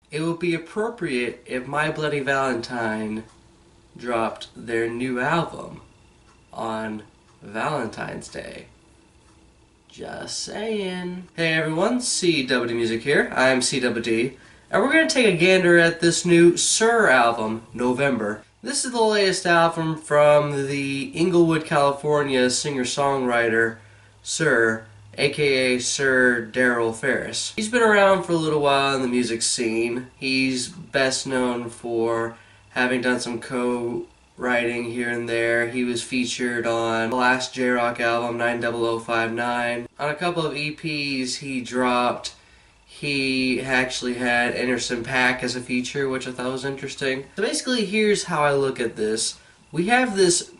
it would be appropriate if My Bloody Valentine dropped their new album on Valentine's Day. Just saying. Hey everyone, CWD Music here. I'm CWD, and we're going to take a gander at this new SiR album, November. This is the latest album from the Inglewood, California singer-songwriter SiR, aka Sir Darryl Ferris. He's been around for a little while in the music scene. He's best known for having done some co-writing here and there. He was featured on the last J-Rock album, 90059. On a couple of EPs he dropped, he actually had Anderson .Paak as a feature, which I thought was interesting. So basically, here's how I look at this. We have this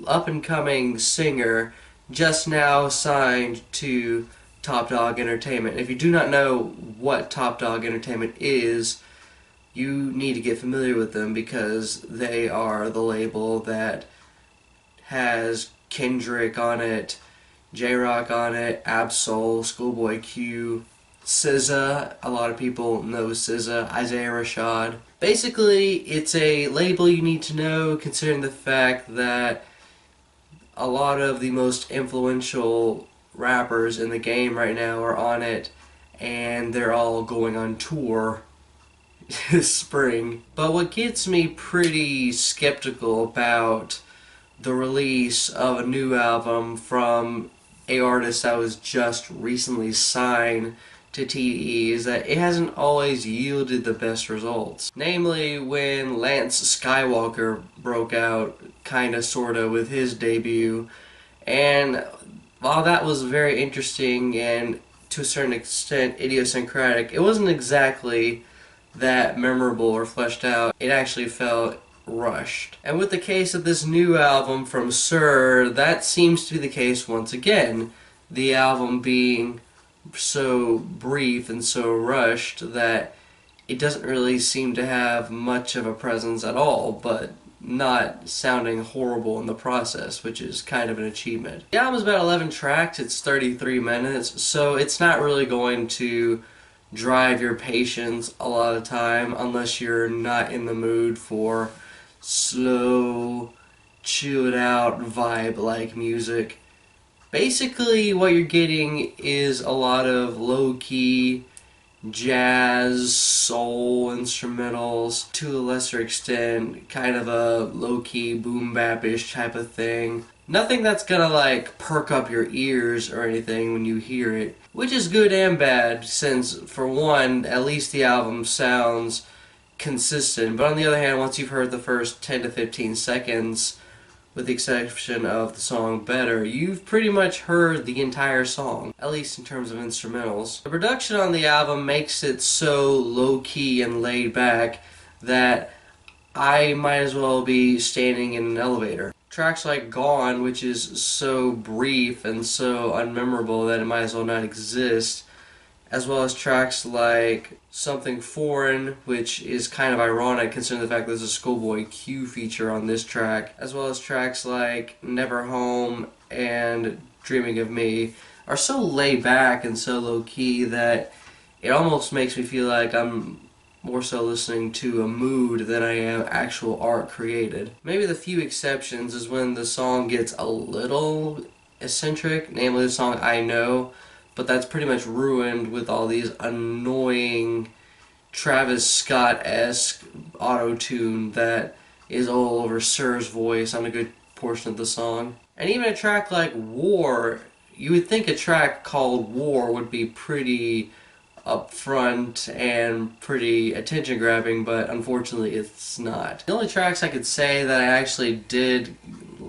up-and-coming singer just now signed to Top Dog Entertainment. If you do not know what Top Dog Entertainment is, you need to get familiar with them because they are the label that has Kendrick on it, J-Rock on it, Absol, Schoolboy Q, SZA, a lot of people know SZA, Isaiah Rashad. Basically, it's a label you need to know considering the fact that a lot of the most influential rappers in the game right now are on it, and they're all going on tour this spring. But what gets me pretty skeptical about the release of a new album from an artist that was just recently signed to TDE is that it hasn't always yielded the best results. Namely, when Lance Skywalker broke out, kinda sorta, with his debut, and while that was very interesting and to a certain extent idiosyncratic, it wasn't exactly that memorable or fleshed out. It actually felt rushed. And with the case of this new album from SiR, that seems to be the case once again. The album being so brief and so rushed that it doesn't really seem to have much of a presence at all, but not sounding horrible in the process, which is kind of an achievement. The album is about 11 tracks, it's 33 minutes, so it's not really going to drive your patience a lot of the time unless you're not in the mood for slow, chilled out vibe-like music. Basically, what you're getting is a lot of low-key jazz, soul instrumentals, to a lesser extent, kind of a low-key boom-bap-ish type of thing. Nothing that's gonna like perk up your ears or anything when you hear it, which is good and bad since, for one, at least the album sounds consistent. But on the other hand, once you've heard the first 10 to 15 seconds, with the exception of the song Better, you've pretty much heard the entire song, at least in terms of instrumentals. The production on the album makes it so low-key and laid back that I might as well be standing in an elevator. Tracks like Gone, which is so brief and so unmemorable that it might as well not exist, as well as tracks like Something Foreign, which is kind of ironic considering the fact that there's a Schoolboy Q feature on this track, as well as tracks like Never Home and Dreaming of Me, are so laid back and so low-key that it almost makes me feel like I'm more so listening to a mood than I am actual art created. Maybe the few exceptions is when the song gets a little eccentric, namely the song I Know, but that's pretty much ruined with all these annoying Travis Scott-esque auto-tune that is all over SiR's voice on a good portion of the song. And even a track like War, you would think a track called War would be pretty upfront and pretty attention-grabbing, but unfortunately it's not. The only tracks I could say that I actually did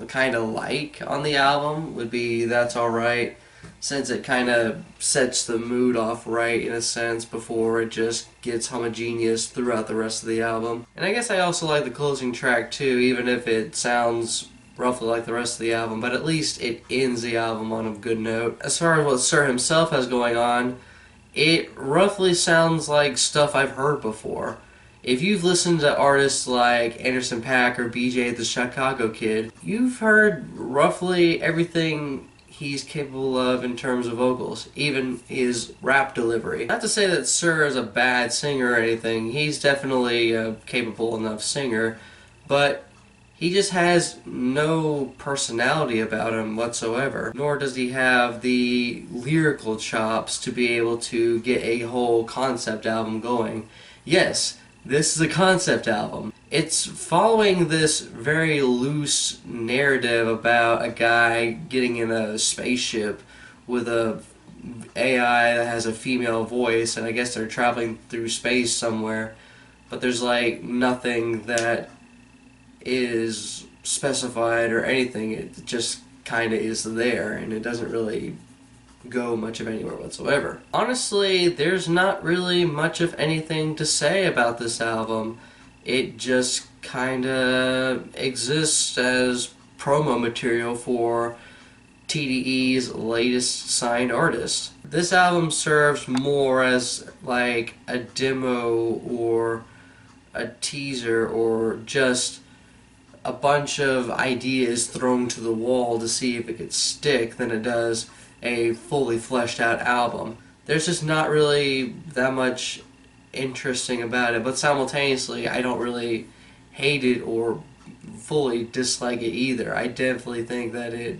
kind of like on the album would be That's Alright, since it kind of sets the mood off right in a sense before it just gets homogeneous throughout the rest of the album. And I guess I also like the closing track too, even if it sounds roughly like the rest of the album, but at least it ends the album on a good note. As far as what SiR himself has going on, it roughly sounds like stuff I've heard before. If you've listened to artists like Anderson .Paak or BJ the Chicago Kid, you've heard roughly everything he's capable of in terms of vocals, even his rap delivery. Not to say that SiR is a bad singer or anything, he's definitely a capable enough singer, but he just has no personality about him whatsoever, nor does he have the lyrical chops to be able to get a whole concept album going. Yes, this is a concept album. It's following this very loose narrative about a guy getting in a spaceship with a AI that has a female voice, and I guess they're traveling through space somewhere, but there's like nothing that is specified or anything. It just kind of is there, and it doesn't really go much of anywhere whatsoever. Honestly, there's not really much of anything to say about this album. It just kinda exists as promo material for TDE's latest signed artist. This album serves more as like a demo or a teaser or just a bunch of ideas thrown to the wall to see if it could stick than it does a fully fleshed out album. There's just not really that much interesting about it, but simultaneously I don't really hate it or fully dislike it either. I definitely think that it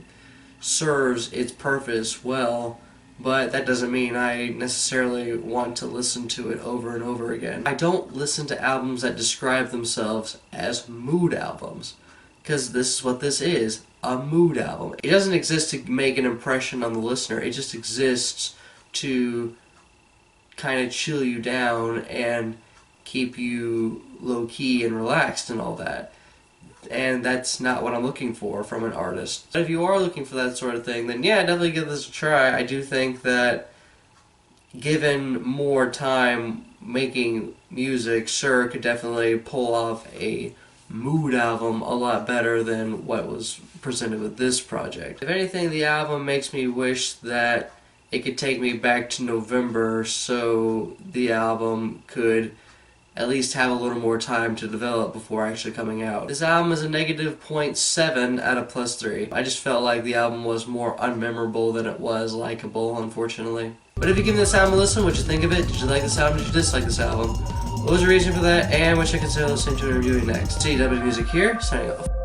serves its purpose well, but that doesn't mean I necessarily want to listen to it over and over again. I don't listen to albums that describe themselves as mood albums, because this is what this is, a mood album. It doesn't exist to make an impression on the listener, it just exists to kind of chill you down and keep you low-key and relaxed and all that. And that's not what I'm looking for from an artist. But if you are looking for that sort of thing, then yeah, definitely give this a try. I do think that given more time making music, SiR could definitely pull off a mood album a lot better than what was presented with this project. If anything, the album makes me wish that it could take me back to November so the album could at least have a little more time to develop before actually coming out. This album is a negative 0.7 out of +3. I just felt like the album was more unmemorable than it was likable, unfortunately. But if you give this album a listen, what'd you think of it? Did you like this album? Did you dislike this album? What was the reason for that? And what should I consider listening to and reviewing next? CW Music here, signing off.